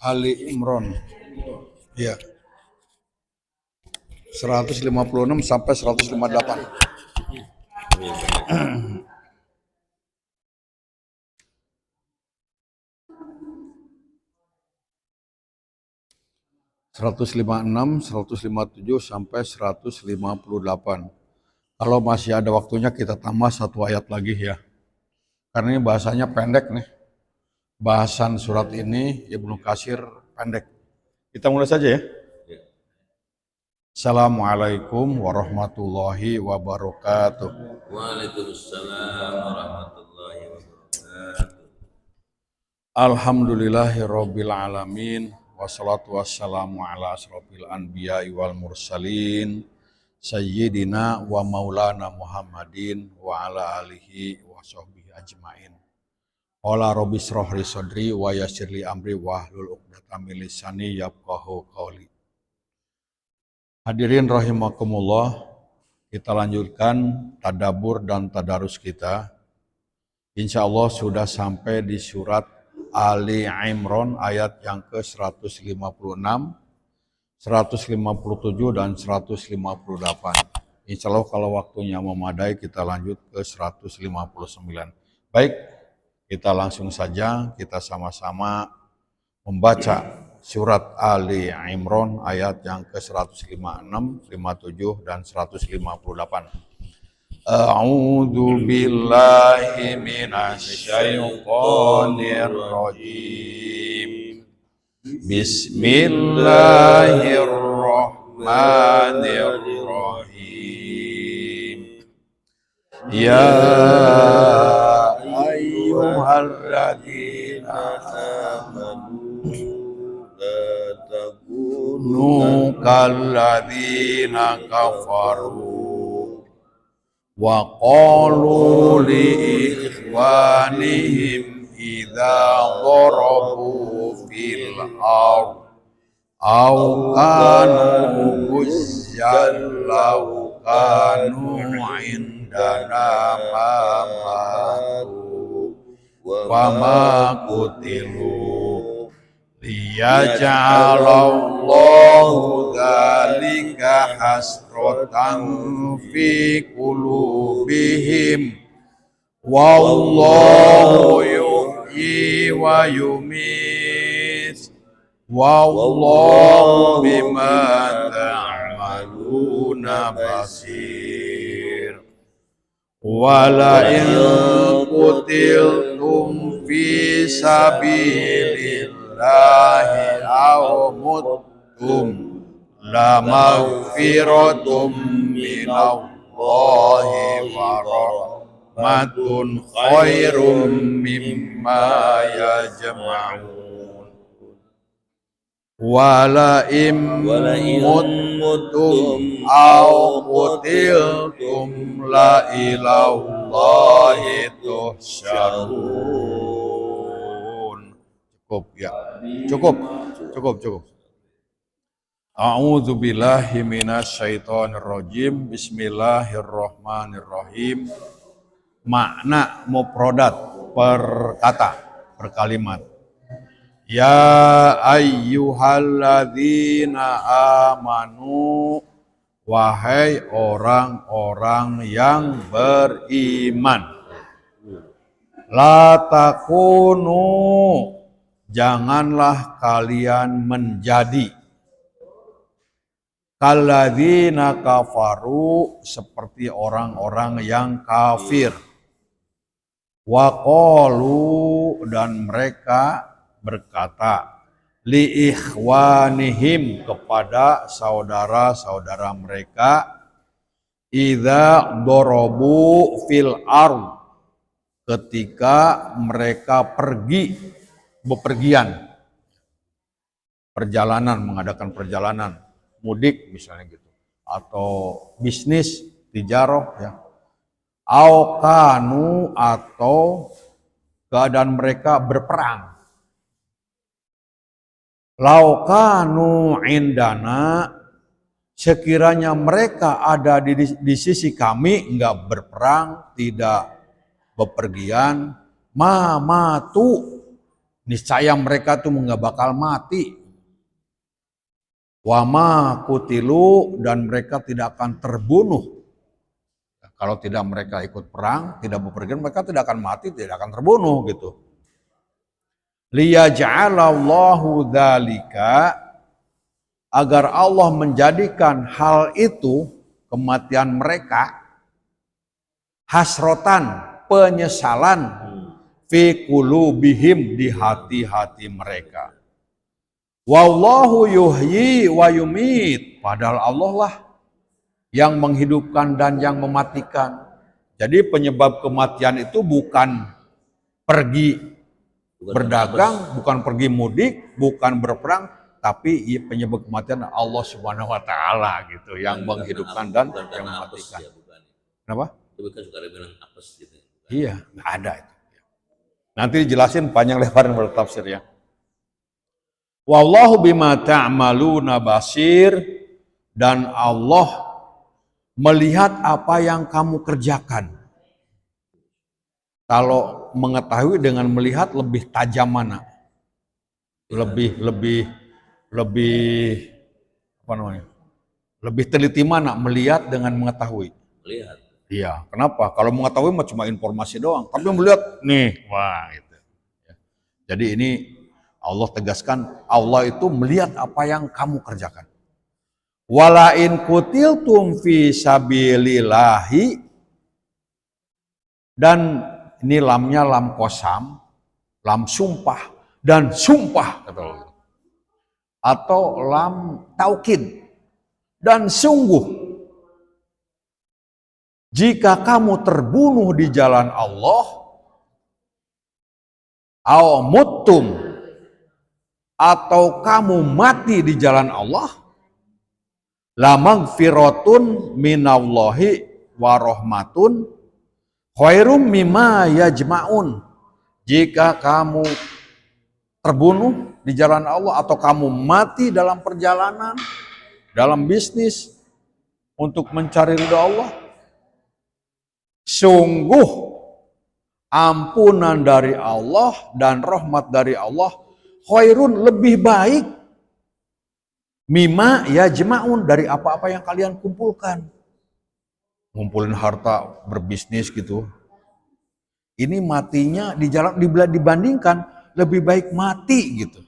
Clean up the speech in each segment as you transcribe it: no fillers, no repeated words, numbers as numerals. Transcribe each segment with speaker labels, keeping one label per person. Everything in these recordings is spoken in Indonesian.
Speaker 1: Ali Imran. Iya. 156 sampai 158. Seratus lima enam, 157 sampai 158. Kalau masih ada waktunya kita tambah satu ayat lagi ya. Karena ini bahasanya pendek nih. Bahasan surat ini Ibnu Katsir pendek. Kita mulai saja ya. Assalamualaikum warahmatullahi wabarakatuh.
Speaker 2: Waalaikumsalam warahmatullahi wabarakatuh.
Speaker 1: Alhamdulillahirabbil alamin wassalatu wassalamu ala asrofil anbiya'i wal mursalin sayyidina wa maulana Muhammadin wa ala alihi wa sahbihi ajmain. Qala rabbi shrah li sadri wa yassir li amri wahlul 'uqdatam min lisani yafqahu qawli. Hadirin rahimakumullah, kita lanjutkan tadabbur dan tadarus kita. Insya Allah sudah sampai di surat Ali Imran ayat yang ke-156, 157 dan 158. Insya Allah kalau waktunya memadai kita lanjut ke 159. Baik, kita langsung saja, kita sama-sama membaca surat Ali Imran ayat yang ke-156, 57 dan 158. A'udzu billahi minasy syaithanir rajim. Bismillahirrahmanirrahim. Ya ayyuhalladzina amanu la takunu kalladzina kafaru wa qalu li ikhwanihim idza darabu fil ard aw kanu guzzan law kanu indana matu wa ma qutilu liyaj'alallahu dzalika hasratan fi qulubihim wallahu yuhyi wa yumiit wallahu bima ta'maluna basir. Wala in qutiltum fi sabilillahi aw muttum la maghfiratum minallahi wa rahmatun khairum mimma yajma'un. Wala in muttum aw qutiltum la ilallahi tuhsyarun. Cukup ya. Cukup. A'udzu billahi minasyaitonir rajim. Bismillahirrahmanirrahim. Makna mufradat per kata, per kalimat. Ya ayyuhalladzina amanu, wahai orang-orang yang beriman. La takunu, janganlah kalian menjadi. Kalladzina kafaru, seperti orang-orang yang kafir. Wa qalu, dan mereka berkata, li ikhwanihim, kepada saudara-saudara mereka, idza dorobu fil ard, ketika mereka pergi bepergian, perjalanan, mengadakan perjalanan mudik misalnya gitu, atau bisnis tijarah ya, au kanu, atau keadaan mereka berperang. Laukanu indana, sekiranya mereka ada di sisi kami, enggak berperang, tidak bepergian, mamatu, niscaya mereka tuh nggak bakal mati. Wama kutilu, dan mereka tidak akan terbunuh. Kalau tidak mereka ikut perang, tidak bepergian, mereka tidak akan mati, tidak akan terbunuh gitu. Liyaj'alallahu dzalika, agar Allah menjadikan hal itu, kematian mereka, hasrotan, penyesalan, fi qulubihim, di hati-hati mereka. Wallahu yuhyi wa yumit, padahal Allah lah yang menghidupkan dan yang mematikan. Jadi penyebab kematian itu bukan pergi berdagang, bukan pergi mudik, bukan berperang, tapi penyebab kematian Allah Subhanahu wa taala gitu, yang menghidupkan dan yang mematikan. Kenapa?
Speaker 2: Tapi kan suka ada bilang apes gitu.
Speaker 1: Iya, nggak ada itu. Nanti dijelasin panjang lebar menurut tafsir ya. Wallahu bima ta'maluna basir, dan Allah melihat apa yang kamu kerjakan. Kalau mengetahui dengan melihat lebih tajam mana? Lebih apa namanya? Lebih teliti mana melihat dengan mengetahui?
Speaker 2: Melihat.
Speaker 1: Iya, kenapa? Kalau mengetahui cuma informasi doang, tapi melihat nih, wah itu. Jadi ini Allah tegaskan, Allah itu melihat apa yang kamu kerjakan. Wala in kutiltum fi sabilillahi, dan ini lamnya lam qasam, lam sumpah, dan sumpah kata Allah. Atau lam taukid, dan sungguh jika kamu terbunuh di jalan Allah, aw muttum, atau kamu mati di jalan Allah, la magfiratun minallahi wa rahmatun khairum mimma yajma'un. Jika kamu terbunuh di jalan Allah atau kamu mati dalam perjalanan, dalam bisnis untuk mencari ridha Allah, sungguh ampunan dari Allah dan rahmat dari Allah khairun, lebih baik, mimma yajma'un, dari apa-apa yang kalian kumpulkan. Ngumpulin harta, berbisnis gitu. Ini matinya di jalan, dibandingkan lebih baik mati gitu.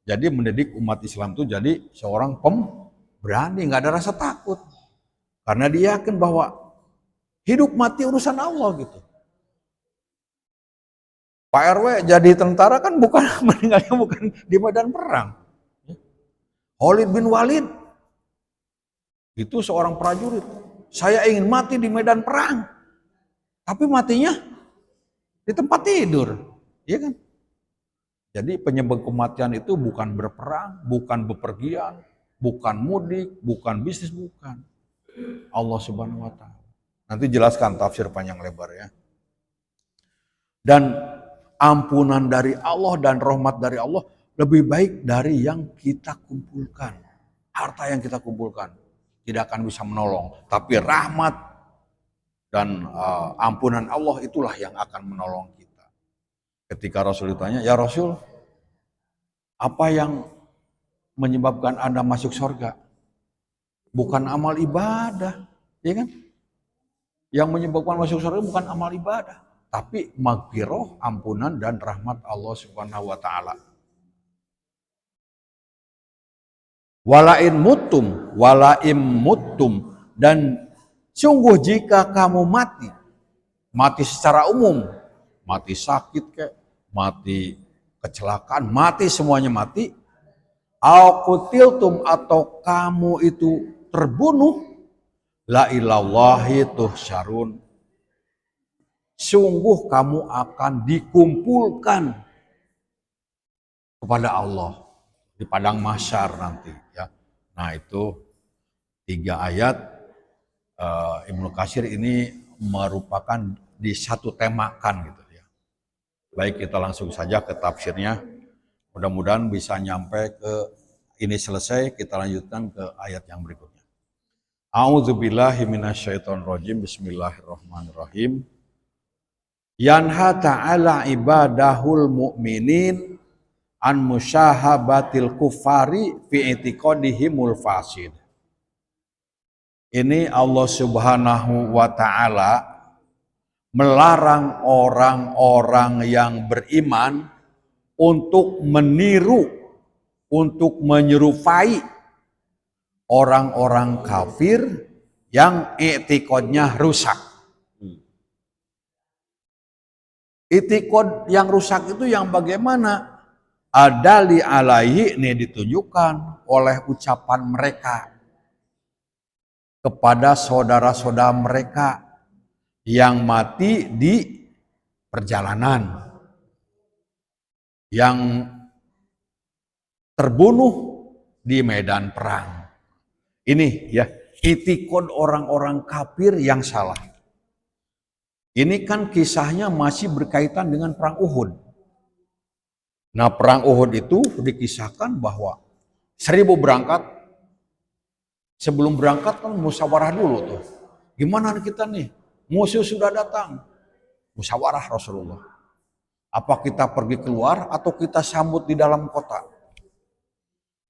Speaker 1: Jadi mendidik umat Islam itu jadi seorang pemberani, nggak ada rasa takut. Karena dia yakin bahwa hidup mati urusan Allah gitu. Pak RW jadi tentara kan bukan meninggalnya bukan di medan perang. Khalid bin Walid itu seorang prajurit. Saya ingin mati di medan perang, tapi matinya di tempat tidur, iya kan? Jadi penyebab kematian itu bukan berperang, bukan bepergian, bukan mudik, bukan bisnis, bukan. Allah Subhanahu wa taala. Nanti jelaskan tafsir panjang lebar ya. Dan ampunan dari Allah dan rahmat dari Allah lebih baik dari yang kita kumpulkan. Harta yang kita kumpulkan tidak akan bisa menolong. Tapi rahmat dan ampunan Allah itulah yang akan menolong kita. Ketika Rasul ditanya, ya Rasul, apa yang menyebabkan Anda masuk surga? Bukan amal ibadah, ya kan? Yang menyebabkan masuk surga bukan amal ibadah, tapi maghfirah, ampunan dan rahmat Allah Subhanahu wa taala. Walain mutum, dan sungguh jika kamu mati secara umum, mati sakit kayak, mati kecelakaan, mati semuanya mati, au qutiltum, atau kamu itu terbunuh, la ilallahi tuhsyarun, sungguh kamu akan dikumpulkan kepada Allah di padang mahsyar nanti ya. Nah itu 3 ayat Ibnu Katsir ini merupakan disatu-temakan gitu ya. Baik, kita langsung saja ke tafsirnya. Mudah-mudahan bisa nyampe ke ini selesai, kita lanjutkan ke ayat yang berikutnya. A'udzubillahi minasyaitonirrajim. Bismillahirrahmanirrahim. Yanha ta'ala ibadahul mu'minin an musyahabatil kufari fi i'tiqadihimul fasid. Ini Allah Subhanahu wa taala melarang orang-orang yang beriman untuk meniru, untuk menyerupai orang-orang kafir yang i'tiqadnya rusak. I'tiqad yang rusak itu yang bagaimana? Adali alaihi, ini ditunjukkan oleh ucapan mereka kepada saudara-saudara mereka yang mati di perjalanan, yang terbunuh di medan perang. Ini ya, i'tiqad orang-orang kafir yang salah. Ini kan kisahnya masih berkaitan dengan perang Uhud. Nah, perang Uhud itu dikisahkan bahwa 1000 berangkat. Sebelum berangkat kan musyawarah dulu tuh. Gimana kita nih? Musuh sudah datang. Musyawarah Rasulullah. Apa kita pergi keluar atau kita sambut di dalam kota?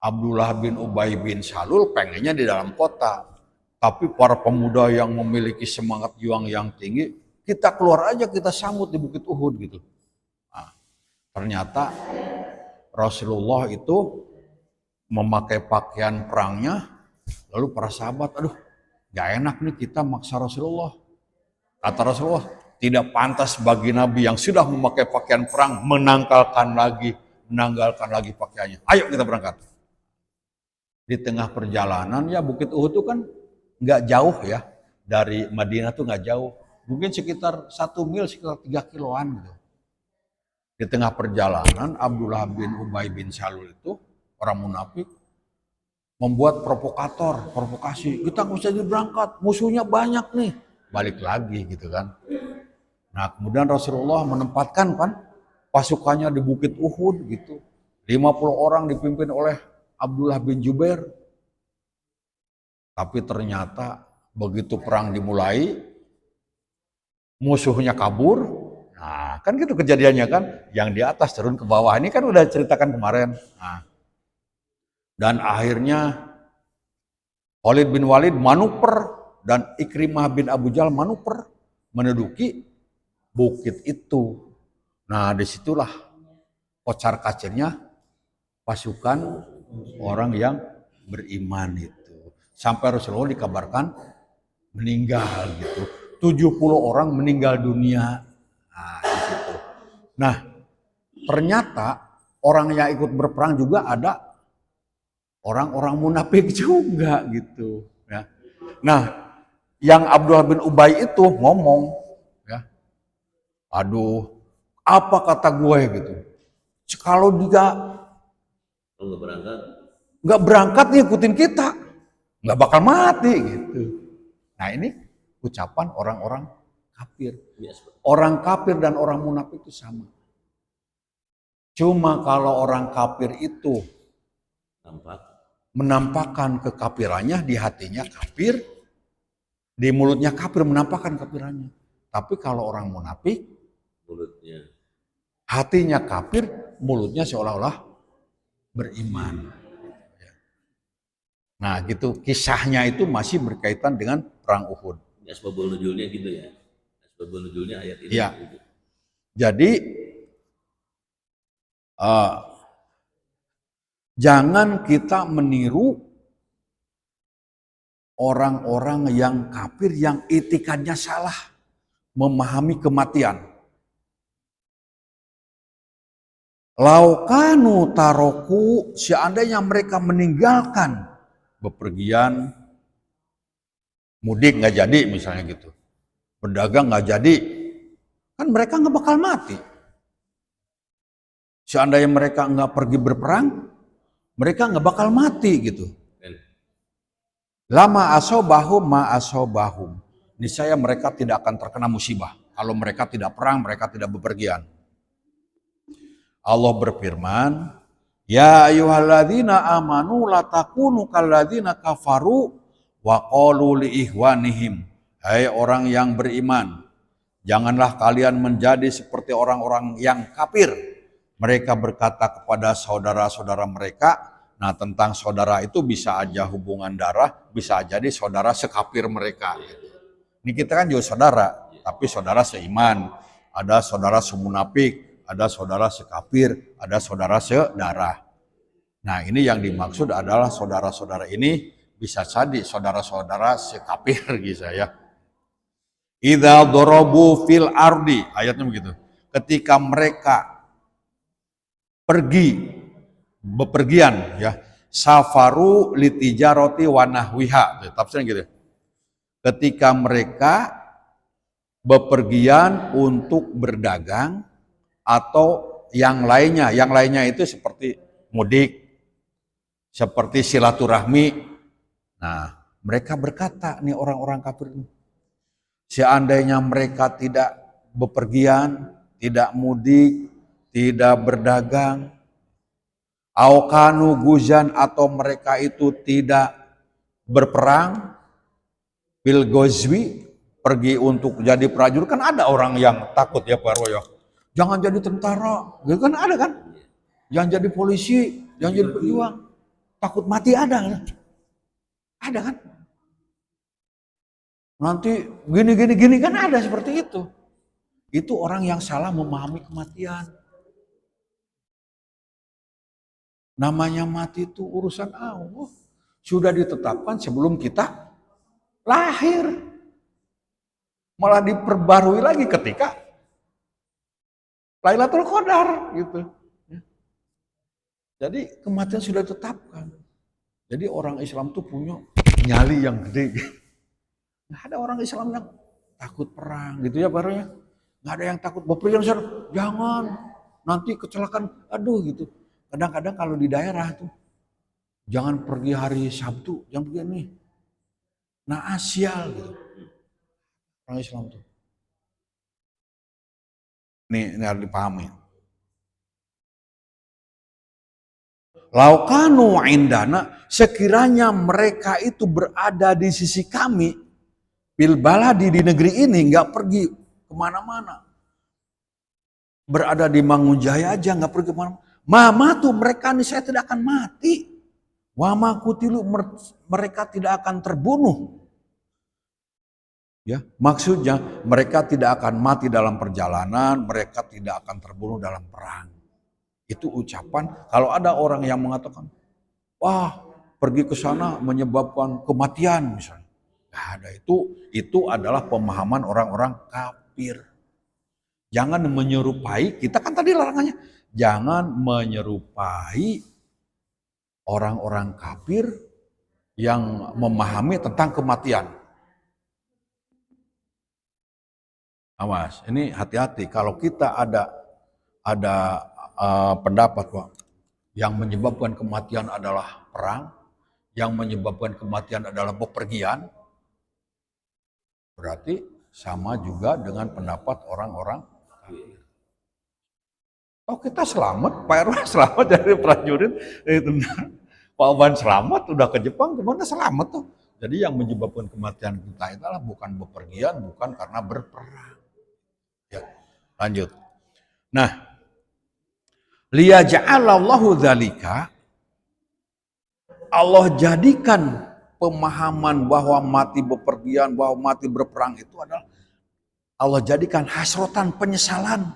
Speaker 1: Abdullah bin Ubay bin Salul pengennya di dalam kota. Tapi para pemuda yang memiliki semangat juang yang tinggi, kita keluar aja, kita sambut di Bukit Uhud gitu. Nah, ternyata Rasulullah itu memakai pakaian perangnya, lalu para sahabat, aduh gak enak nih kita maksa Rasulullah. Kata Rasulullah, tidak pantas bagi Nabi yang sudah memakai pakaian perang menanggalkan lagi pakaiannya. Ayo kita berangkat. Di tengah perjalanan ya Bukit Uhud itu kan gak jauh ya, dari Madinah tuh gak jauh. Mungkin sekitar 1 mil, sekitar 3 kiloan gitu. Di tengah perjalanan Abdullah bin Ubay bin Salul itu orang munafik membuat provokasi. Kita nggak usah berangkat, musuhnya banyak nih. Balik lagi gitu kan. Nah kemudian Rasulullah menempatkan kan pasukannya di Bukit Uhud gitu. 50 orang dipimpin oleh Abdullah bin Jubair. Tapi ternyata begitu perang dimulai, musuhnya kabur. Nah, kan gitu kejadiannya kan, yang di atas turun ke bawah. Ini kan udah ceritakan kemarin. Nah, dan akhirnya Khalid bin Walid manuver dan Ikrimah bin Abu Jahal manuver menduduki bukit itu. Nah, disitulah kocar-kacirnya pasukan orang yang beriman itu. Sampai Rasulullah dikabarkan meninggal gitu. 70 orang meninggal dunia. Nah, di situ. Nah, ternyata orang yang ikut berperang juga ada orang-orang munafik juga gitu. Ya. Nah, yang Abdullah bin Ubay itu ngomong, ya, aduh, apa kata gue gitu? Kalau dia nggak berangkat nih ikutin kita, nggak bakal mati gitu. Nah ini ucapan orang-orang kafir. Orang kafir dan orang munafik itu sama. Cuma kalau orang kafir itu menampakkan kekafirannya, di hatinya kafir, di mulutnya kafir menampakkan kafirannya. Tapi kalau orang munafik, hatinya kafir, mulutnya seolah-olah beriman. Nah gitu, kisahnya itu masih berkaitan dengan perang Uhud.
Speaker 2: Asbabul nuzulnya gitu ya. Asbabul nuzulnya ayat ini.
Speaker 1: Ya.
Speaker 2: Gitu.
Speaker 1: Jadi jangan kita meniru orang-orang yang kafir yang itikadnya salah, memahami kematian. Laukanu taroku, seandainya mereka meninggalkan bepergian, mudik nggak jadi misalnya gitu, berdagang nggak jadi, kan mereka nggak bakal mati. Seandainya mereka nggak pergi berperang, mereka nggak bakal mati gitu. Lama asobahum ma asobahum, niscaya mereka tidak akan terkena musibah kalau mereka tidak perang, mereka tidak bepergian. Allah berfirman, ya ayyuhalladzina amanu la takunu kalladzina kafaru wa qalu li ikhwanihim. Hai orang yang beriman, janganlah kalian menjadi seperti orang-orang yang kafir. mereka berkata kepada saudara-saudara mereka, nah tentang saudara itu bisa aja hubungan darah, bisa jadi saudara sekafir mereka. Ini kita kan juga saudara, tapi saudara seiman, ada saudara semunafik, ada saudara sekafir, ada saudara sedarah. Nah ini yang dimaksud adalah saudara-saudara ini bisa jadi saudara-saudara sekafir gitu ya. Idza darabu fil ardi, ayatnya begitu. Ketika mereka bepergian ya, safaru litijaroti wa nahwiha, tafsirnya gitu. Ketika mereka bepergian untuk berdagang atau yang lainnya itu seperti mudik, seperti silaturahmi. Nah, mereka berkata nih orang-orang kafir ini, seandainya mereka tidak bepergian, tidak mudik, tidak berdagang, aukanu guzan atau mereka itu tidak berperang, bil gozwi, pergi untuk jadi prajurit, kan ada orang yang takut ya Pak Royo. Jangan jadi tentara, gitu kan ada kan? Jangan jadi polisi, jangan jadi pejuang. Takut mati ada. Ada kan? Nanti gini kan ada seperti itu. Itu orang yang salah memahami kematian. Namanya mati itu urusan Allah. Sudah ditetapkan sebelum kita lahir. Malah diperbarui lagi ketika Lailatul Qadar gitu. Jadi kematian sudah ditetapkan. Jadi orang Islam tuh punya nyali yang gede. Nggak ada orang Islam yang takut perang gitu ya barunya. Nggak ada yang takut bepergian, jangan nanti kecelakaan, aduh gitu. Kadang-kadang kalau di daerah tuh, jangan pergi hari Sabtu, jangan pergi nih. Nah asial gitu. Orang Islam tuh. Ini harus dipahami. Laukanu indana, sekiranya mereka itu berada di sisi kami, bil baladi di negeri ini, nggak pergi kemana-mana. Berada di Mangunjaya aja, nggak pergi kemana-mana. Mama tuh mereka nih saya tidak akan mati. Wama kutilu, mereka tidak akan terbunuh. Ya, maksudnya mereka tidak akan mati dalam perjalanan, mereka tidak akan terbunuh dalam perang. Itu ucapan, kalau ada orang yang mengatakan, wah pergi ke sana menyebabkan kematian misalnya. Nggak ada, itu adalah pemahaman orang-orang kafir. Jangan menyerupai, kita kan tadi larangannya, jangan menyerupai orang-orang kafir yang memahami tentang kematian. Awas, ini hati-hati kalau kita ada pendapat Pak, yang menyebabkan kematian adalah perang, yang menyebabkan kematian adalah bepergian, berarti sama juga dengan pendapat orang-orang kafir. Oh kita selamat, Pak RW selamat dari prajurit, Pak Oban selamat, udah ke Jepang, gimana selamat tuh? Jadi yang menyebabkan kematian kita itulah bukan bepergian, bukan karena berperang. Ya, lanjut. Nah, liyaja'alallahu dzalika, Allah jadikan pemahaman bahwa mati bepergian, bahwa mati berperang itu adalah Allah jadikan hasrotan, penyesalan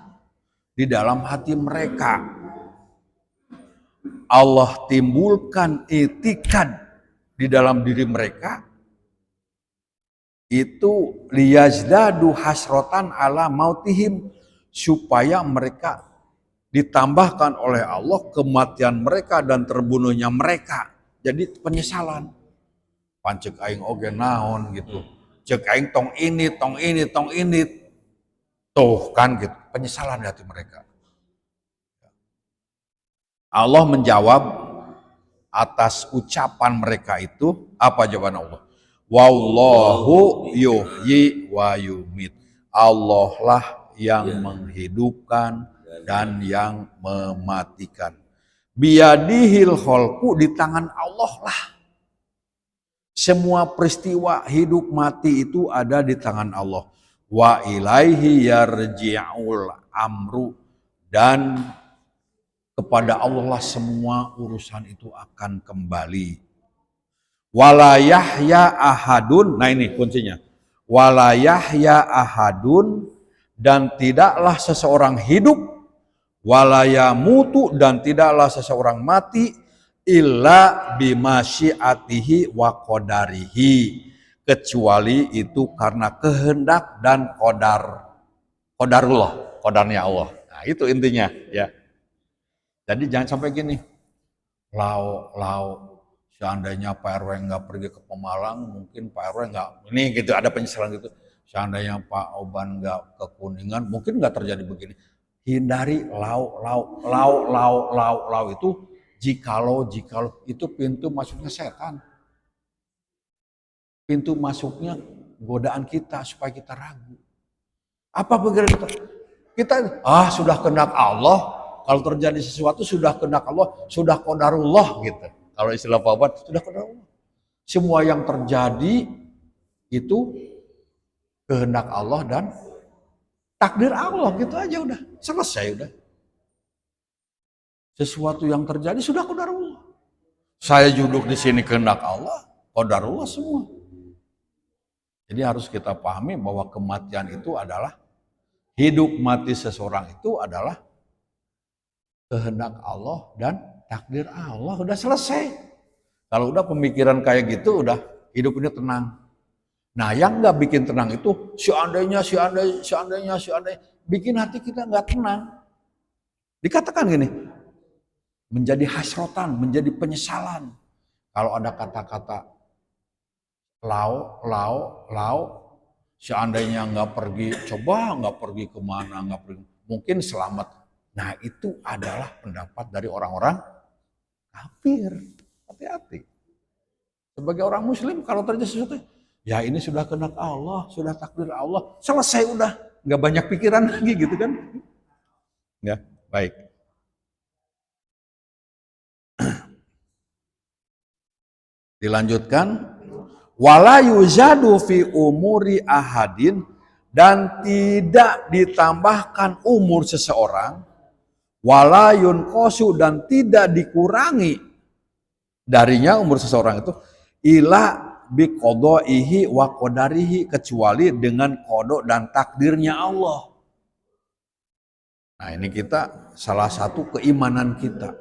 Speaker 1: di dalam hati mereka. Allah timbulkan itikad di dalam diri mereka, itu liyazdadu hasrotan ala mautihim, supaya mereka ditambahkan oleh Allah kematian mereka dan terbunuhnya mereka. Jadi penyesalan. Pancek aing oge naon gitu. Cek aing tong ini. Tuh kan gitu. Penyesalan di hati mereka. Allah menjawab atas ucapan mereka itu, apa jawaban Allah? Wallahu yuhyi wa yumit. Allah lah yang menghidupkan dan yang mematikan. Biyadihil kholqu, di tangan Allah lah. Semua peristiwa hidup mati itu ada di tangan Allah. Wa ilaihi yarji'ul amru, dan Kepada Allah lah semua urusan itu akan kembali. Wala yahya ahadun, nah ini kuncinya. Wala yahya ahadun, dan tidaklah seseorang hidup, wala yamutu, dan tidaklah seseorang mati, illa bimasyiatihi wa qadarihi, kecuali itu karena kehendak dan qadarullah, qadarnya Allah. Nah, itu intinya ya. Jadi jangan sampai gini, seandainya Pak RW nggak pergi ke Pemalang, mungkin Pak RW nggak, ini gitu, ada penyesalan gitu. Seandainya Pak Oban nggak ke Kuningan, mungkin nggak terjadi begini. Hindari lau itu, jikalau itu pintu masuknya setan. Pintu masuknya godaan kita supaya kita ragu. Apa pikiran kita? Kita sudah kehendak Allah. Kalau terjadi sesuatu sudah kehendak Allah, sudah qadarullah gitu. Kalau istilah Pak Oban, sudah qadarullah. Semua yang terjadi itu kehendak Allah dan takdir Allah, gitu aja udah. Selesai udah. Sesuatu yang terjadi sudah qadarullah. Saya duduk di sini kehendak Allah, qadarullah semua. Jadi harus kita pahami bahwa kematian itu adalah, hidup mati seseorang itu adalah kehendak Allah dan takdir Allah, udah selesai. Kalau udah pemikiran kayak gitu, udah hidup ini tenang. Nah, yang nggak bikin tenang itu seandainya, bikin hati kita nggak tenang. Dikatakan gini, menjadi hasrotan, menjadi penyesalan. Kalau ada kata-kata lau, seandainya nggak pergi, coba nggak pergi kemana, nggak pergi, mungkin selamat. Nah, itu adalah pendapat dari orang-orang kafir. Hati-hati. Sebagai orang muslim, kalau terjadi sesuatu, ya ini sudah kehendak Allah, sudah takdir Allah, selesai udah. Nggak banyak pikiran lagi gitu kan. Ya, baik. Dilanjutkan. Wala yuzadu fi umuri ahadin, dan tidak ditambahkan umur seseorang, wala yunqasu, dan tidak dikurangi darinya umur seseorang itu, ila biqadaihi wa qadarihi, kecuali dengan qada dan takdirnya Allah. Nah, ini kita salah satu keimanan kita,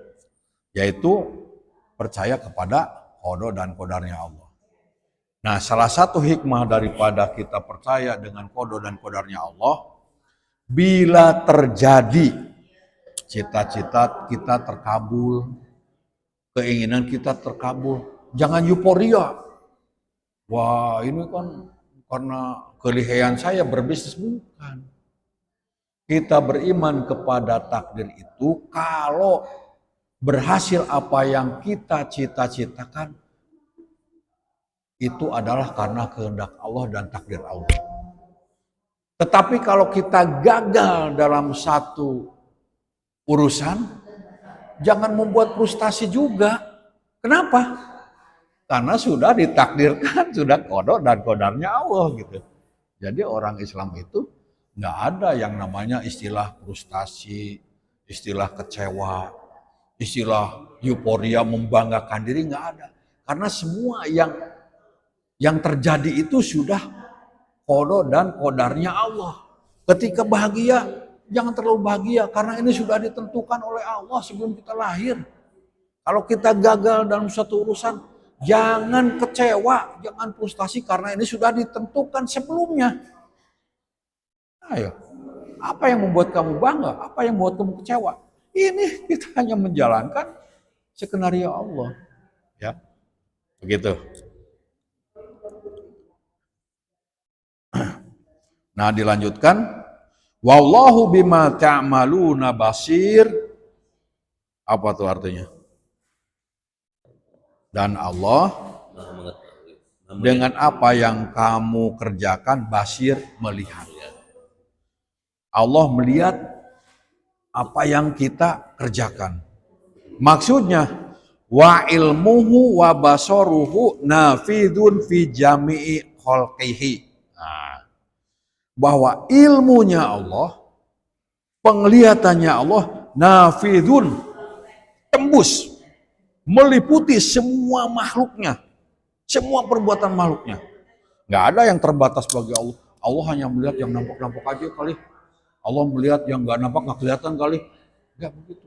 Speaker 1: yaitu percaya kepada qada dan qadarnya Allah. Nah, salah satu hikmah daripada kita percaya dengan qada dan qadarnya Allah, bila terjadi cita-cita kita terkabul, keinginan kita terkabul, jangan euforia. Wah, ini kan karena kelihayan saya berbisnis, bukan. Kita beriman kepada takdir itu, kalau berhasil apa yang kita cita-citakan, itu adalah karena kehendak Allah dan takdir Allah. Tetapi kalau kita gagal dalam satu urusan, jangan membuat frustasi juga. Kenapa? Karena sudah ditakdirkan, sudah qada dan qadarnya Allah gitu. Jadi orang Islam itu nggak ada yang namanya istilah frustasi, istilah kecewa, istilah euforia membanggakan diri, nggak ada. Karena semua yang terjadi itu sudah qada dan qadarnya Allah. Ketika bahagia, jangan terlalu bahagia karena ini sudah ditentukan oleh Allah sebelum kita lahir. Kalau kita gagal dalam suatu urusan, jangan kecewa, jangan frustasi karena ini sudah ditentukan sebelumnya. Ayo, apa yang membuat kamu bangga? Apa yang membuat kamu kecewa? Ini kita hanya menjalankan skenario Allah. Ya, begitu. Nah, dilanjutkan, wallahu bima ta'maluna basir. Apa tuh artinya? Dan Allah dengan apa yang kamu kerjakan basir, melihat. Allah melihat apa yang kita kerjakan. Maksudnya, wa ilmuhu wa basaruhu nafidun fi jami'i khalqihi. Bahwa ilmunya Allah, penglihatannya Allah, nafidun, tembus, meliputi semua makhluknya, semua perbuatan makhluknya. Nggak ada yang terbatas bagi Allah. Allah hanya melihat yang nampak-nampak aja kali. Allah melihat yang nggak nampak, nggak kelihatan kali. Nggak begitu.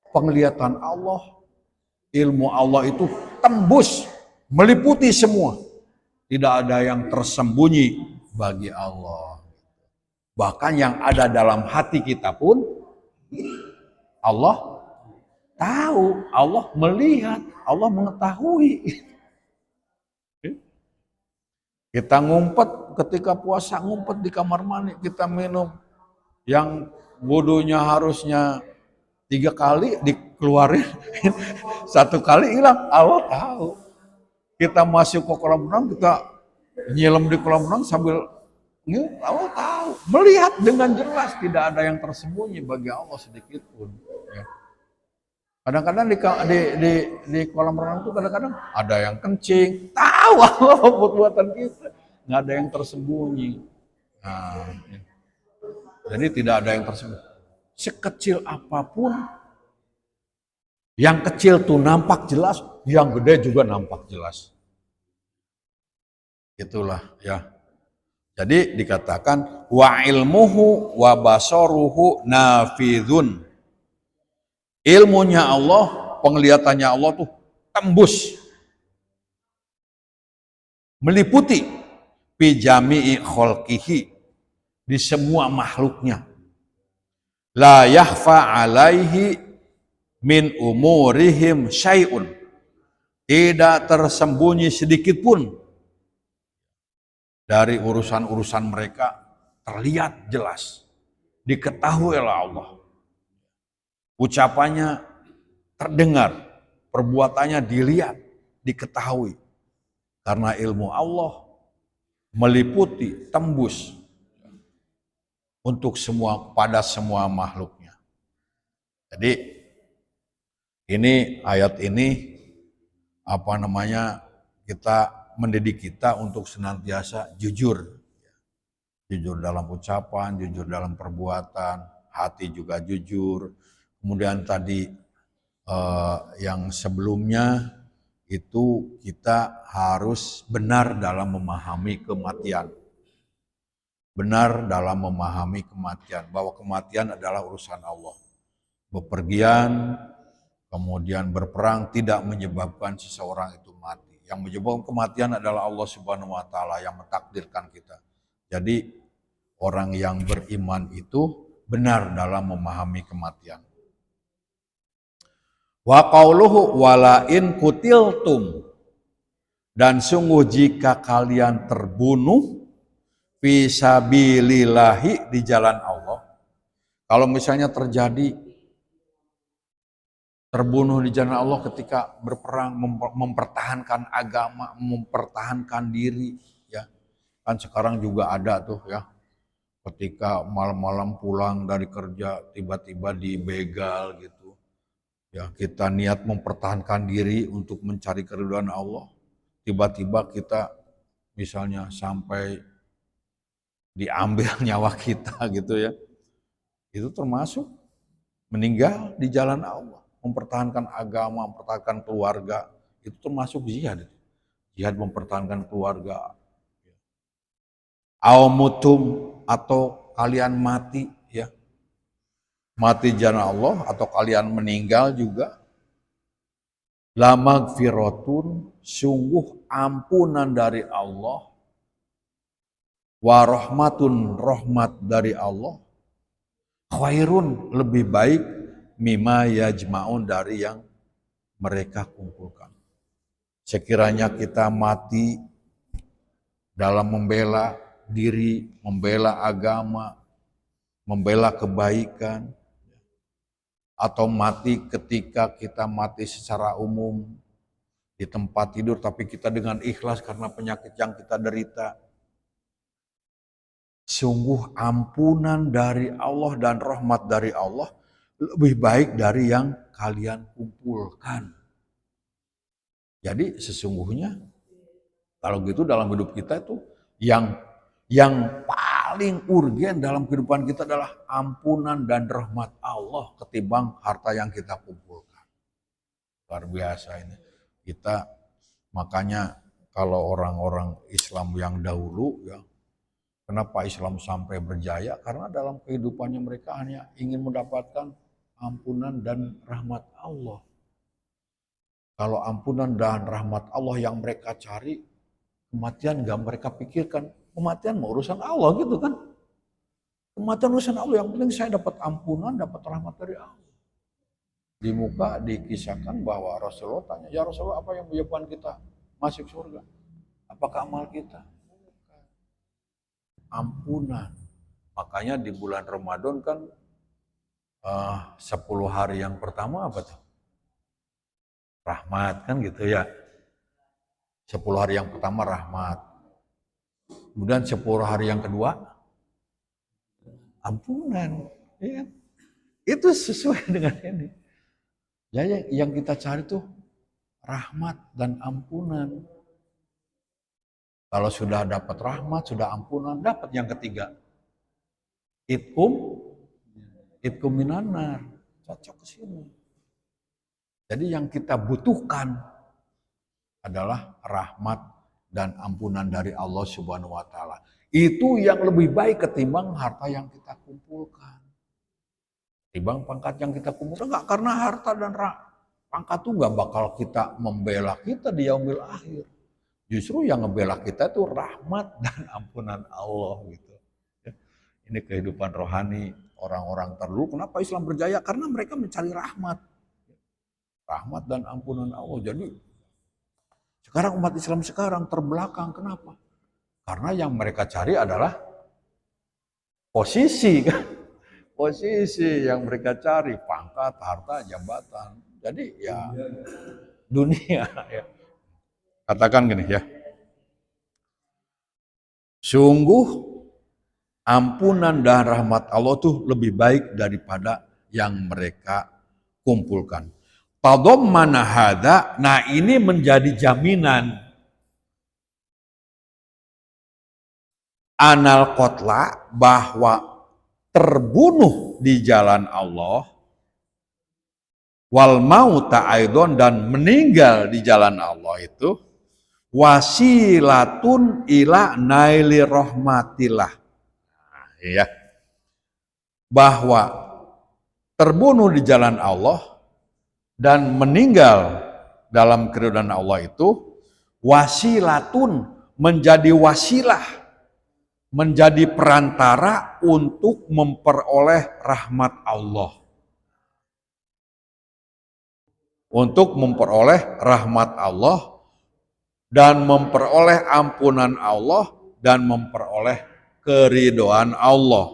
Speaker 1: Penglihatan Allah, ilmu Allah itu tembus, meliputi semua. Tidak ada yang tersembunyi bagi Allah. Bahkan yang ada dalam hati kita pun Allah tahu, Allah melihat, Allah mengetahui. Kita ngumpet ketika puasa, ngumpet di kamar mandi, kita minum. Yang wudunya harusnya 3 kali dikeluarin, 1 kali hilang, Allah tahu. Kita masuk ke kolam renang, kita nyelam di kolam renang sambil Allah tahu. Melihat dengan jelas, tidak ada yang tersembunyi bagi Allah sedikit pun. Ya. Kadang-kadang di kolam renang itu kadang-kadang ada yang kencing, tahu Allah perbuatan kita, nggak ada yang tersembunyi. Nah, jadi tidak ada yang tersembunyi. Sekecil apapun, yang kecil tuh nampak jelas, yang gede juga nampak jelas. Itulah ya. Jadi dikatakan wa ilmuhu wa basaruhu nafidhun. Ilmunya Allah, penglihatannya Allah tuh tembus, meliputi fi jami'i khalqihi, di semua makhluknya. La yakhfa alaihi min umurihim syai'un. Tidak tersembunyi sedikit pun dari urusan-urusan mereka, terlihat jelas, diketahui oleh Allah. Ucapannya terdengar, perbuatannya dilihat, diketahui. Karena ilmu Allah meliputi, tembus untuk semua, pada semua makhluknya. Jadi ini ayat ini kita mendidik kita untuk senantiasa jujur. Jujur dalam ucapan, jujur dalam perbuatan, hati juga jujur. Kemudian tadi yang sebelumnya itu kita harus benar dalam memahami kematian. Benar dalam memahami kematian, bahwa kematian adalah urusan Allah. Bepergian, kemudian berperang tidak menyebabkan seseorang itu mati. Yang menyebabkan kematian adalah Allah Subhanahu wa taala yang mentakdirkan kita. Jadi orang yang beriman itu benar dalam memahami kematian. Wa qauluhu walain kutiltum, dan sungguh jika kalian terbunuh fi sabilillahi, di jalan Allah. Kalau misalnya terjadi terbunuh di jalan Allah ketika berperang, mempertahankan agama, mempertahankan diri, ya. Kan sekarang juga ada tuh ya, ketika malam-malam pulang dari kerja tiba-tiba dibegal gitu. Ya, kita niat mempertahankan diri untuk mencari keridhaan Allah, tiba-tiba kita misalnya sampai diambil nyawa kita gitu ya. Itu termasuk meninggal di jalan Allah, mempertahankan agama, mempertahankan keluarga, itu termasuk jihad. Jihad mempertahankan keluarga. Aumutum, atau kalian mati ya. Mati jalan Allah atau kalian meninggal juga. La magfiratun, sungguh ampunan dari Allah. Wa rahmatun, rahmat dari Allah. Khairun, lebih baik, mimma yajma'un, dari yang mereka kumpulkan. Sekiranya kita mati dalam membela diri, membela agama, membela kebaikan, atau mati ketika kita mati secara umum di tempat tidur, tapi kita dengan ikhlas karena penyakit yang kita derita. Sungguh ampunan dari Allah dan rahmat dari Allah lebih baik dari yang kalian kumpulkan. Jadi sesungguhnya kalau gitu dalam hidup kita itu yang paling urgen dalam kehidupan kita adalah ampunan dan rahmat Allah ketimbang harta yang kita kumpulkan. Luar biasa ini. Kita makanya kalau orang-orang Islam yang dahulu ya, kenapa Islam sampai berjaya? Karena dalam kehidupannya mereka hanya ingin mendapatkan ampunan dan rahmat Allah. Kalau ampunan dan rahmat Allah yang mereka cari, kematian gak mereka pikirkan. Kematian mau urusan Allah gitu kan. Kematian urusan Allah, yang penting saya dapat ampunan, dapat rahmat dari Allah. Di muka dikisahkan bahwa Rasulullah tanya, ya Rasulullah apa yang menyebabkan kita masuk surga? Apakah amal kita? Ampunan. Makanya di bulan Ramadan kan 10 hari yang pertama apa tuh? Rahmat kan gitu ya. 10 hari yang pertama rahmat. Kemudian 10 hari yang kedua ampunan. Ya. Itu sesuai dengan ini. Jadi yang kita cari tuh rahmat dan ampunan. Kalau sudah dapat rahmat, sudah ampunan, dapat yang ketiga. Itkum minanar. Cocok ke sini. Jadi yang kita butuhkan adalah rahmat dan ampunan dari Allah Subhanahu wa taala. Itu yang lebih baik ketimbang harta yang kita kumpulkan. Ketimbang pangkat yang kita kumpulkan, enggak, karena harta dan pangkat itu enggak bakal kita membela kita di yaumil akhir. Justru yang ngebela kita itu rahmat dan ampunan Allah gitu. Ini kehidupan rohani orang-orang terdahulu. Kenapa Islam berjaya? Karena mereka mencari rahmat. Rahmat dan ampunan Allah. Jadi sekarang umat Islam sekarang terbelakang. Kenapa? Karena yang mereka cari adalah posisi kan. Posisi yang mereka cari, pangkat, harta, jabatan. Jadi ya dunia ya. Katakan gini ya. Sungguh ampunan dan rahmat Allah tuh lebih baik daripada yang mereka kumpulkan. Tadammana hadza, nah ini menjadi jaminan anal qatla, bahwa terbunuh di jalan Allah, wal mauta aidon, dan meninggal di jalan Allah itu wasilatun ila naili rahmatillah. Nah, ya. Bahwa terbunuh di jalan Allah dan meninggal dalam keridhaan Allah itu wasilatun, menjadi wasilah, menjadi perantara untuk memperoleh rahmat Allah. Untuk memperoleh rahmat Allah dan memperoleh ampunan Allah dan memperoleh keridhaan Allah.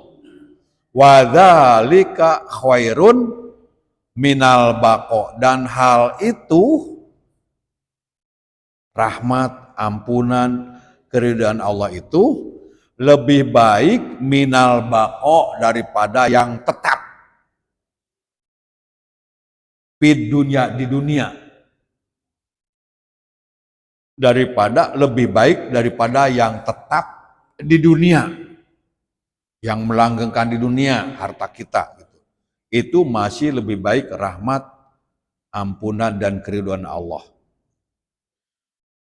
Speaker 1: Wa dzalika khairun minal baqo, dan hal itu rahmat, ampunan, keridhaan Allah itu lebih baik minal baqo, daripada yang tetap di dunia, daripada lebih baik daripada yang tetap di dunia, yang melanggengkan di dunia harta kita gitu. Itu masih lebih baik rahmat, ampunan, dan keridhaan Allah.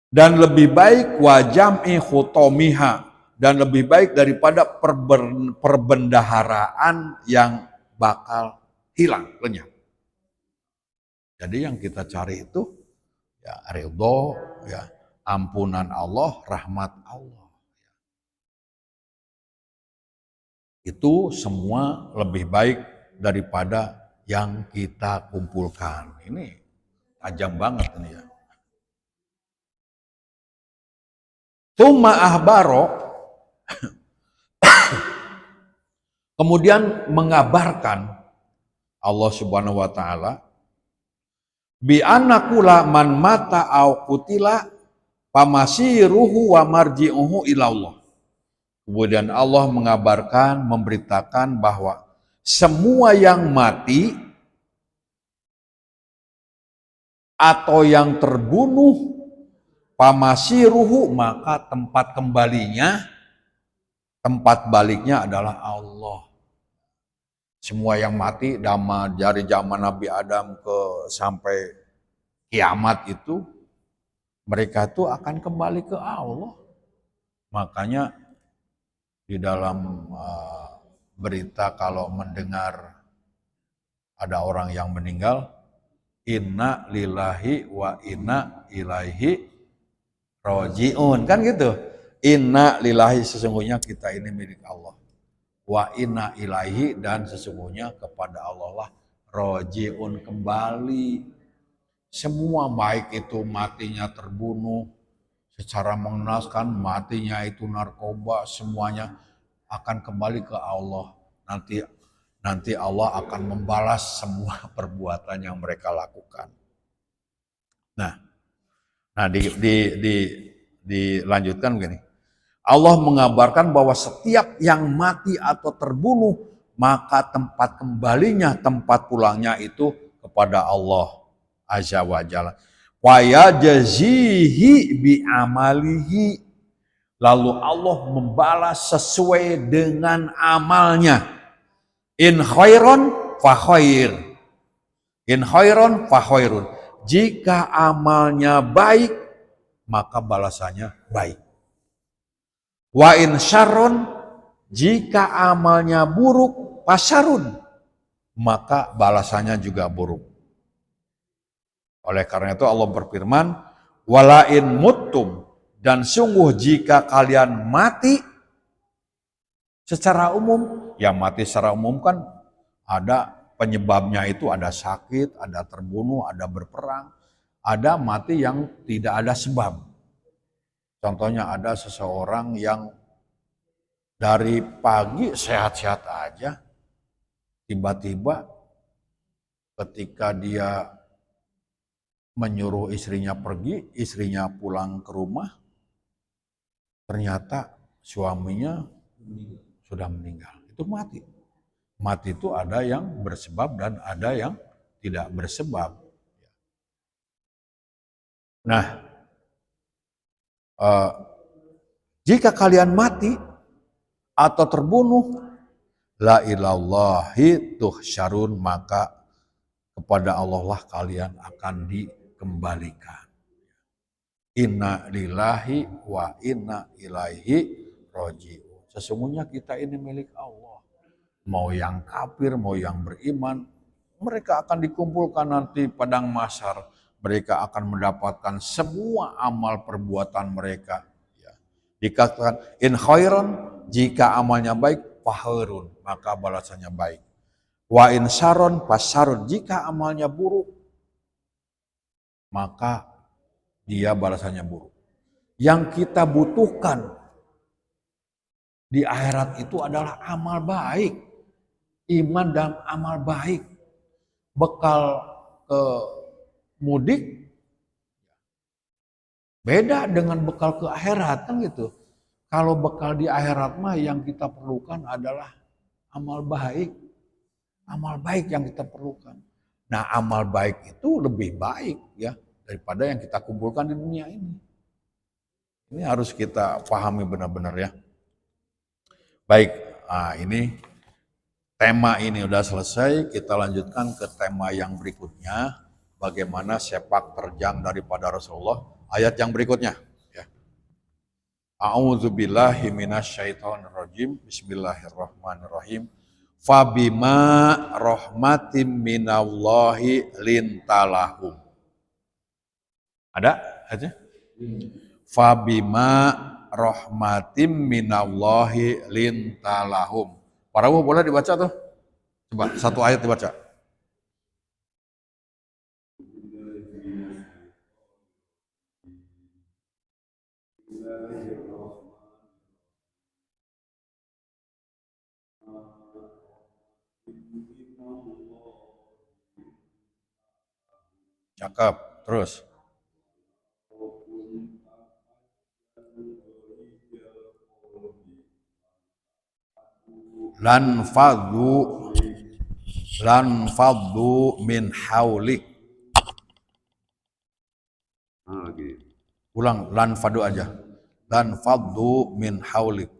Speaker 1: Dan lebih baik wajam'i khutomiha, dan lebih baik daripada perbendaharaan yang bakal hilang, lenyap. Jadi yang kita cari itu ya ridho, ya ampunan Allah, rahmat Allah. Itu semua lebih baik daripada yang kita kumpulkan. Ini tajam banget ini ya. Tsumma ahbaro, kemudian mengabarkan Allah Subhanahu wa taala, bi anakula man mata au qutila famasiruhu wa marji'uhu ila Allah. Kemudian Allah mengabarkan, memberitakan bahwa semua yang mati atau yang terbunuh, pamasiruhu, maka tempat kembalinya tempat baliknya adalah Allah. Semua yang mati dari zaman Nabi Adam sampai kiamat itu, mereka itu akan kembali ke Allah. Makanya di dalam berita kalau mendengar ada orang yang meninggal, inna lillahi wa inna ilaihi roji'un, kan gitu. Inna lillahi, sesungguhnya kita ini milik Allah. Wa inna ilaihi, dan sesungguhnya kepada Allah lah roji'un, kembali. Semua, baik itu matinya terbunuh secara mengenaskan, matinya itu narkoba, semuanya akan kembali ke Allah. Nanti Allah akan membalas semua perbuatan yang mereka lakukan. Nah, dilanjutkan begini. Allah mengabarkan bahwa setiap yang mati atau terbunuh, maka tempat kembalinya, tempat pulangnya itu kepada Allah Azza wa Jalla. Wa yajzihi bi amalihi. Lalu Allah membalas sesuai dengan amalnya. In khairon fa khair. In khairon fa khairun. Jika amalnya baik, maka balasannya baik. Wa in syarron, jika amalnya buruk, fasyarun, maka balasannya juga buruk. Oleh karena itu Allah berfirman, wala in muttum, dan sungguh jika kalian mati secara umum, ya mati secara umum kan ada penyebabnya, itu ada sakit, ada terbunuh, ada berperang, ada mati yang tidak ada sebab. Contohnya ada seseorang yang dari pagi sehat-sehat aja, tiba-tiba ketika dia menyuruh istrinya pergi, istrinya pulang ke rumah, ternyata suaminya sudah meninggal. Itu mati. Mati itu ada yang bersebab dan ada yang tidak bersebab. Nah, jika kalian mati atau terbunuh, la ilallahi tuhsyarun, maka kepada Allah lah kalian akan dikembalikan. Inna lillahi wa inna ilaihi roji'un. Sesungguhnya kita ini milik Allah. Mau yang kafir, mau yang beriman, mereka akan dikumpulkan nanti padang mahsyar. Mereka akan mendapatkan semua amal perbuatan mereka. Dikatakan in khairan, jika amalnya baik, fahairun, maka balasannya baik. Wa in syarron fasyarun, jika amalnya buruk, maka dia balasannya buruk. Yang kita butuhkan di akhirat itu adalah amal baik, iman dan amal baik. Bekal ke mudik beda dengan bekal ke akhirat, kan gitu. Kalau bekal di akhirat mah yang kita perlukan adalah amal baik. Amal baik yang kita perlukan. Nah, amal baik itu lebih baik ya daripada yang kita kumpulkan di dunia ini. Ini harus kita pahami benar-benar ya. Baik, ini tema ini udah selesai. Kita lanjutkan ke tema yang berikutnya. Bagaimana sepak terjang daripada Rasulullah. Ayat yang berikutnya. Ya. A'udzubillahi minasyaitonirrajim. Bismillahirrahmanirrahim. Fabima rahmatim minallahi lintalahum. Ada aja? Fabima rahmatim minallahi lintalahum. Para boleh dibaca tuh? Coba satu ayat dibaca. Cakep, terus. Lan faddu min haulik. Ulang, lan faddu aja. Lan faddu min haulik.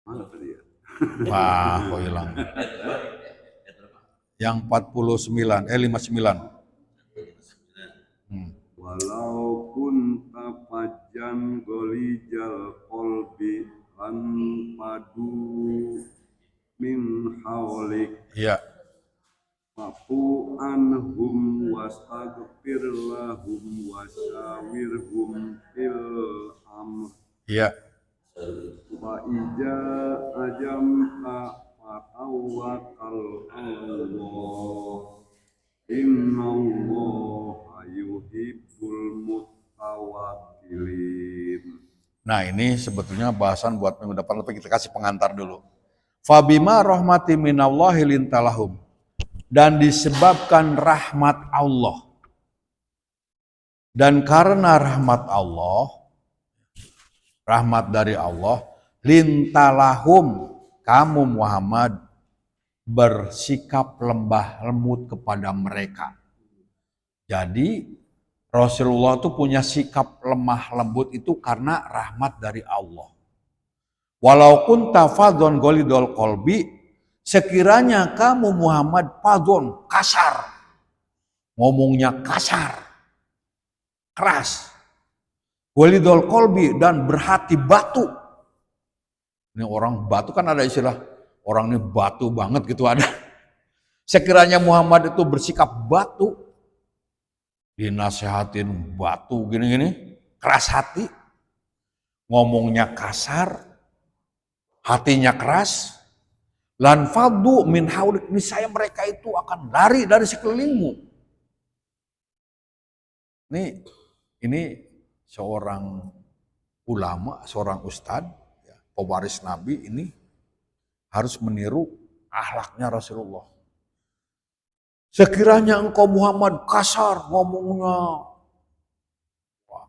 Speaker 3: Mana tadi ya?
Speaker 1: Wah, kok hilang. Yang 49, 59.
Speaker 3: Walau kunta fajjan ghalijal qalbi lan padu min haulik
Speaker 1: Iya,
Speaker 3: fa'fu anhum wastaghfir lahum wasyawirhum fil amr
Speaker 1: iya.
Speaker 3: wa ija ajamta fatawakkal Allah innallaha yuhibbul mutawakkilin.
Speaker 1: Nah, ini sebetulnya bahasan buat minggu depan, tapi kita kasih pengantar dulu. Fabima rahmati minallahi lintalahum. Dan disebabkan rahmat Allah. Dan karena rahmat Allah, rahmat dari Allah, lintalahum, kamu Muhammad bersikap lembah lembut kepada mereka. Jadi Rasulullah itu punya sikap lemah lembut itu karena rahmat dari Allah. Walau kunta fadhon golidol kolbi, sekiranya kamu Muhammad fadhon, kasar, ngomongnya kasar, keras, golidol kolbi dan berhati batu. Ini orang batu kan ada istilah, orang ini batu banget gitu ada. Sekiranya Muhammad itu bersikap batu, dinasehatin batu gini-gini, keras hati, ngomongnya kasar, hatinya keras, lan fadu min haulik, niscaya mereka itu akan lari dari sekelilingmu. Ini seorang ulama, seorang ustadz, ya, pewaris Nabi ini harus meniru akhlaknya Rasulullah. Sekiranya engkau Muhammad kasar, ngomongnya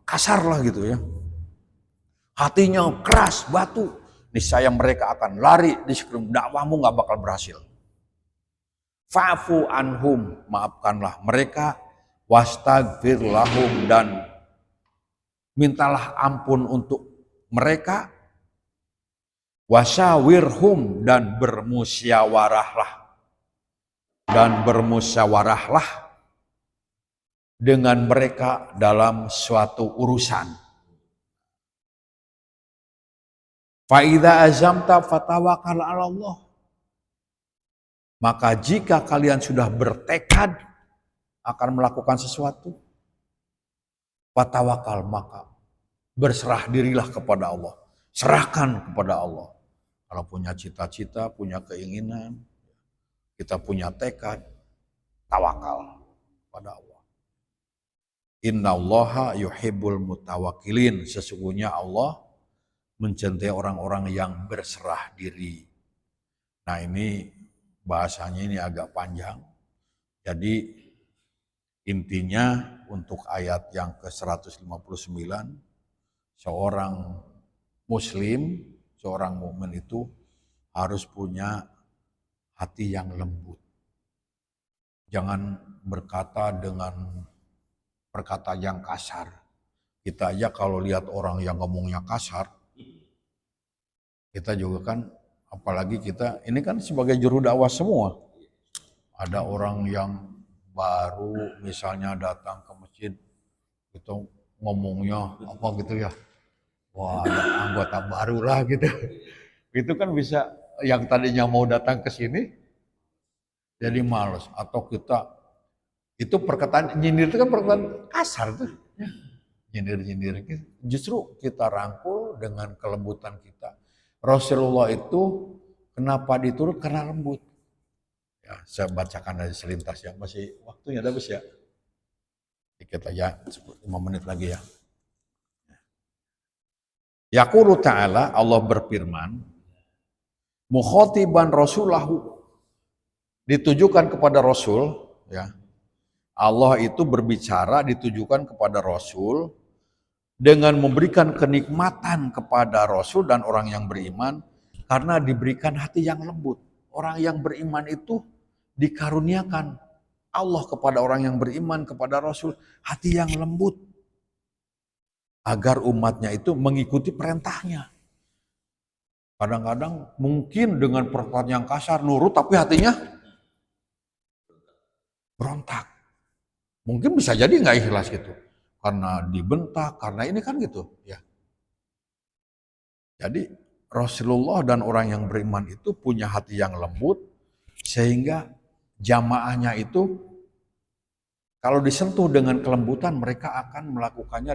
Speaker 1: kasar lah gitu ya. Hatinya keras, batu. Niscaya mereka akan lari di sekeliling dakwahmu, gak bakal berhasil. Fa'fu anhum, maafkanlah mereka. Wastaghfir lahum, dan mintalah ampun untuk mereka. Wasyawirhum, dan bermusyawarahlah. Dan bermusyawarahlah dengan mereka dalam suatu urusan. Fa'idha azamta fatawakal ala Allah. Maka jika kalian sudah bertekad akan melakukan sesuatu, fatawakal, maka berserah dirilah kepada Allah. Serahkan kepada Allah. Kalau punya cita-cita, punya keinginan, kita punya tekad, tawakal pada Allah. Innallaha yuhibbul mutawakkilin. Sesungguhnya Allah mencintai orang-orang yang berserah diri. Nah, ini bahasanya ini agak panjang. Jadi intinya untuk ayat yang ke-159, seorang muslim, seorang mukmin itu harus punya hati yang lembut. Jangan berkata dengan perkataan yang kasar. Kita aja kalau lihat orang yang ngomongnya kasar, kita juga kan, apalagi kita, ini kan sebagai juru dakwah semua. Ada orang yang baru misalnya datang ke masjid, itu ngomongnya apa gitu ya. Wah, ada anggota baru lah gitu. Itu kan bisa, yang tadinya mau datang ke sini jadi malas, atau kita itu perkataan nyindir itu kan perkataan kasar tuh, nyindir gitu. Justru kita rangkul dengan kelembutan kita. Rasulullah itu kenapa diturut? Karena lembut. Ya, saya bacakan dari selintas ya, masih waktunya habis ya. Dikit aja, 5 menit lagi ya. Yaqulu ta'ala, Allah berfirman, mukhatiban rasulahu, ditujukan kepada Rasul, ya. Allah itu berbicara ditujukan kepada Rasul dengan memberikan kenikmatan kepada Rasul dan orang yang beriman karena diberikan hati yang lembut. Orang yang beriman itu dikaruniakan Allah kepada orang yang beriman kepada Rasul hati yang lembut agar umatnya itu mengikuti perintahnya. Kadang-kadang mungkin dengan perkataan yang kasar nurut tapi hatinya berontak. Mungkin bisa jadi nggak ikhlas gitu. Karena dibentak, karena ini kan gitu. Ya. Jadi Rasulullah dan orang yang beriman itu punya hati yang lembut sehingga jamaahnya itu kalau disentuh dengan kelembutan mereka akan melakukannya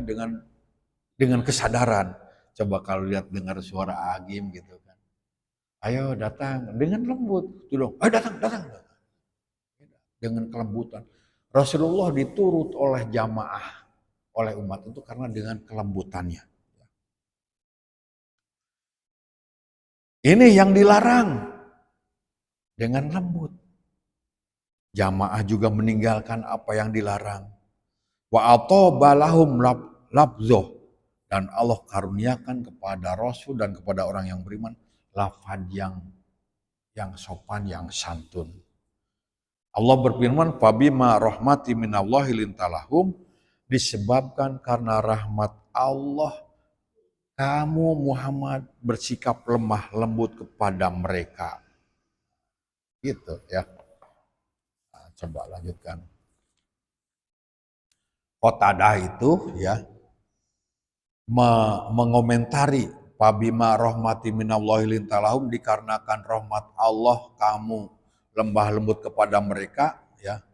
Speaker 1: dengan kesadaran. Coba kalau lihat dengar suara Agim gitu kan. Ayo datang dengan lembut. Tuh dong, ayo datang. Dengan kelembutan. Rasulullah diturut oleh jamaah, oleh umat itu karena dengan kelembutannya. Ini yang dilarang dengan lembut. Jamaah juga meninggalkan apa yang dilarang. Wa ataba lahum labzoh. Dan Allah karuniakan kepada Rasul dan kepada orang yang beriman lafaz yang sopan, yang santun. Allah berfirman, "Fabima rahmati minallahi lintalahum", disebabkan karena rahmat Allah kamu Muhammad bersikap lemah lembut kepada mereka. Gitu ya. Nah, coba lanjutkan. Qatadah itu ya mengomentari Fabima rahmati minallahi lintalahum, dikarenakan rahmat Allah kamu lembah lembut kepada mereka ya,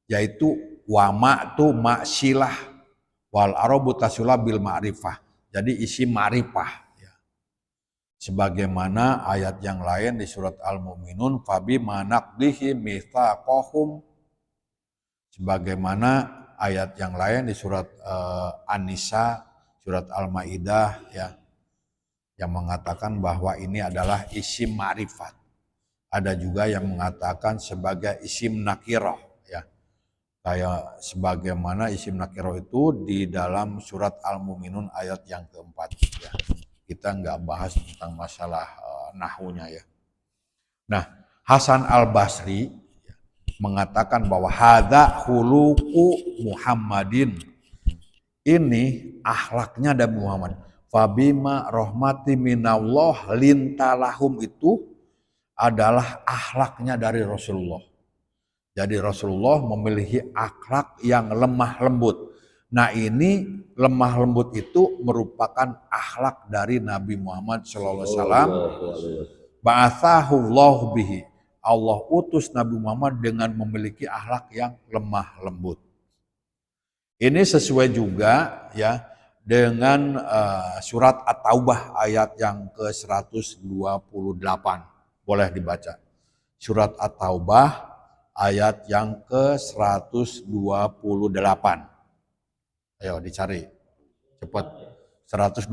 Speaker 1: yaitu wama tu maksilah wal arabu tasula bil ma'rifah. Jadi isi ma'rifah ya. Sebagaimana ayat yang lain di surat Al-Mu'minun, Fabima naqdihi mitsaqahum. Sebagaimana ayat yang lain di surat An-Nisa, surat Al-Maidah ya, yang mengatakan bahwa ini adalah isim ma'rifat. Ada juga yang mengatakan sebagai isim nakirah ya. Kayak sebagaimana isim nakirah itu di dalam surat Al-Mu'minun ayat yang keempat ya. Kita nggak bahas tentang masalah nahwunya ya. Nah, Hasan Al-Basri ya, mengatakan bahwa hadza khuluqu Muhammadin. Ini akhlaknya Nabi Muhammad. Fabima rahmati minallah lintalahum itu adalah akhlaknya dari Rasulullah. Jadi Rasulullah memiliki akhlak yang lemah lembut. Nah ini lemah lembut itu merupakan akhlak dari Nabi Muhammad SAW. Ba'athahullahu bihi. Allah utus Nabi Muhammad dengan memiliki akhlak yang lemah lembut. Ini sesuai juga ya dengan surat At-Taubah ayat yang ke-128. Boleh dibaca. Surat At-Taubah ayat yang ke-128. Ayo dicari. Cepat. 128.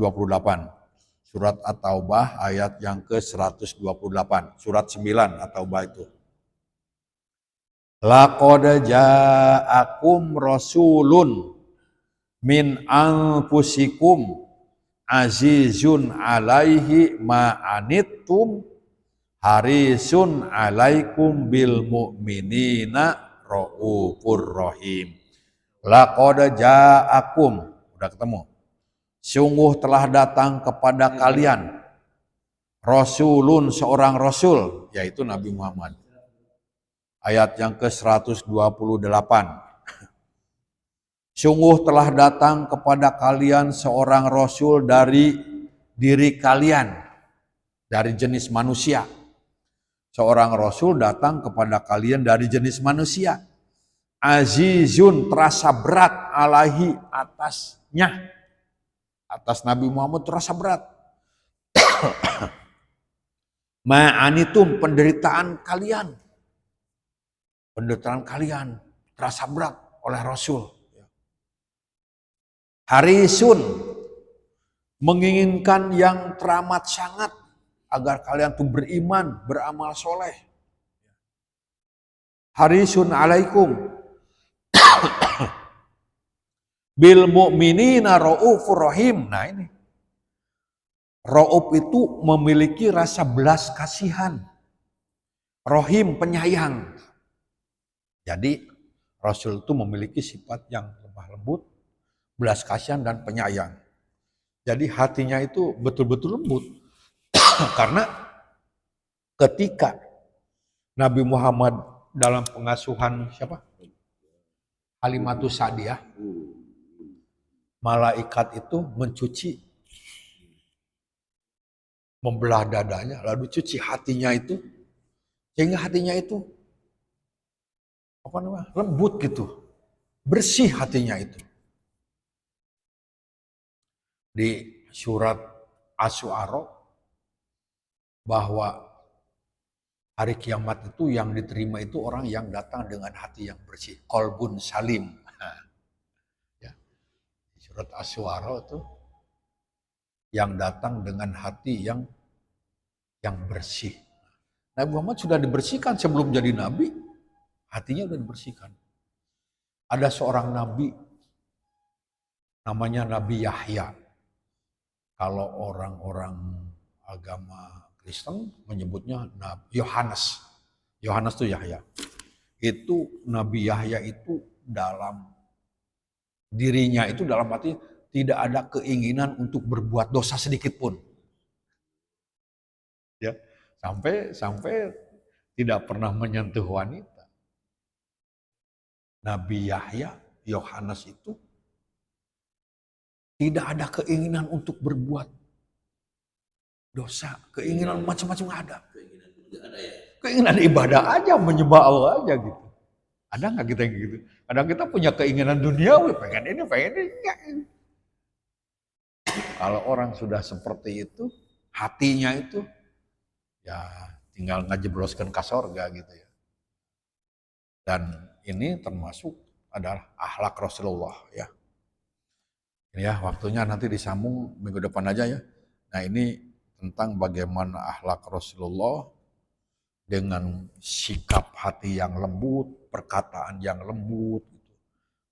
Speaker 1: Surat At-Taubah ayat yang ke-128. Surat 9 At-Taubah itu. Laqad ja'akum rasulun min anfusikum azizun alaihi ma'anittum harisun alaikum bil mu'minina raufur rahim. Laqad ja'akum, udah ketemu. Sungguh telah datang kepada kalian rasulun, seorang rasul, yaitu Nabi Muhammad. Ayat yang ke-128. Sungguh telah datang kepada kalian seorang rasul dari diri kalian, dari jenis manusia. Seorang rasul datang kepada kalian dari jenis manusia. Azizun, terasa berat, alaihi, atasnya. Atas Nabi Muhammad terasa berat. Ma'anitum, penderitaan kalian. Penderitaan kalian terasa berat oleh Rasul. Harisun, menginginkan yang teramat sangat agar kalian tuh beriman, beramal soleh. Harisun alaikum bil mu'minina raufur rahim. Nah ini, rauf itu memiliki rasa belas kasihan, rahim penyayang. Jadi Rasul itu memiliki sifat yang lemah lembut, belas kasihan dan penyayang. Jadi hatinya itu betul-betul lembut. Karena ketika Nabi Muhammad dalam pengasuhan siapa? Halimatus Sa'diyah, malaikat itu mencuci, membelah dadanya, lalu cuci hatinya itu, sehingga hatinya itu lembut gitu, bersih hatinya itu. Di surat Asy-Syu'ara bahwa hari kiamat itu yang diterima itu orang yang datang dengan hati yang bersih, qalbun salim. Ya. Surat Asy-Syu'ara itu yang datang dengan hati yang bersih. Nabi Muhammad sudah dibersihkan sebelum jadi nabi, hatinya sudah dibersihkan. Ada seorang nabi namanya Nabi Yahya. Kalau orang-orang agama Kristen menyebutnya Nabi Yohanes. Yohanes itu Yahya. Itu Nabi Yahya itu dalam dirinya itu dalam arti tidak ada keinginan untuk berbuat dosa sedikit pun. Ya, sampai tidak pernah menyentuh wanita. Nabi Yahya, Yohanes itu tidak ada keinginan untuk berbuat dosa, keinginan macam-macam nggak ada. Keinginan ibadah aja, menyembah Allah aja gitu. Ada nggak kita yang gitu? Kadang kita punya keinginan duniawi, pengen ini. Enggak. Kalau orang sudah seperti itu, hatinya itu ya tinggal ngajebloskan ke surga gitu ya. Dan ini termasuk adalah akhlak Rasulullah ya. Ini ya waktunya nanti disambung minggu depan aja ya. Nah ini tentang bagaimana akhlak Rasulullah dengan sikap hati yang lembut, perkataan yang lembut,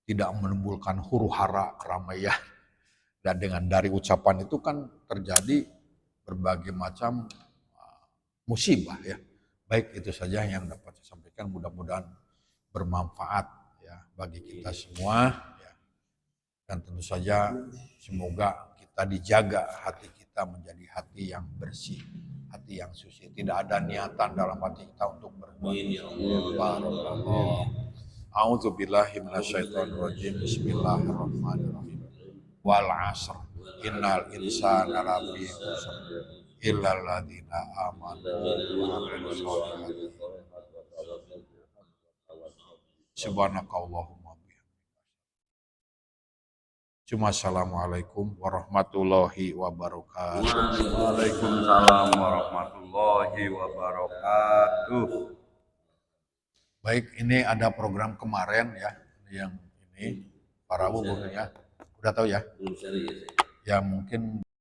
Speaker 1: tidak menimbulkan huru-hara keramaian. Dan dengan dari ucapan itu kan terjadi berbagai macam musibah ya. Baik itu saja yang dapat saya sampaikan, mudah-mudahan bermanfaat ya bagi kita semua ya. Dan tentu saja semoga kita dijaga hati kita menjadi hati yang bersih, hati yang suci. Tidak ada niatan dalam hati kita untuk berbuat dosa. A'udzubillahi minasyaitonirrajim. Bismillahirrahmanirrahim. Wal 'asr. Innal insana lafi khusr illal ladzina amanu wa 'amilus sholihati. Subhanakallahumma Assalamualaikum warahmatullahi wabarakatuh.
Speaker 3: Waalaikumsalam warahmatullahi wabarakatuh.
Speaker 1: Baik, ini ada program kemarin ya, yang ini para umum ya, udah tahu ya?
Speaker 2: Belum seri ya.
Speaker 1: Ya mungkin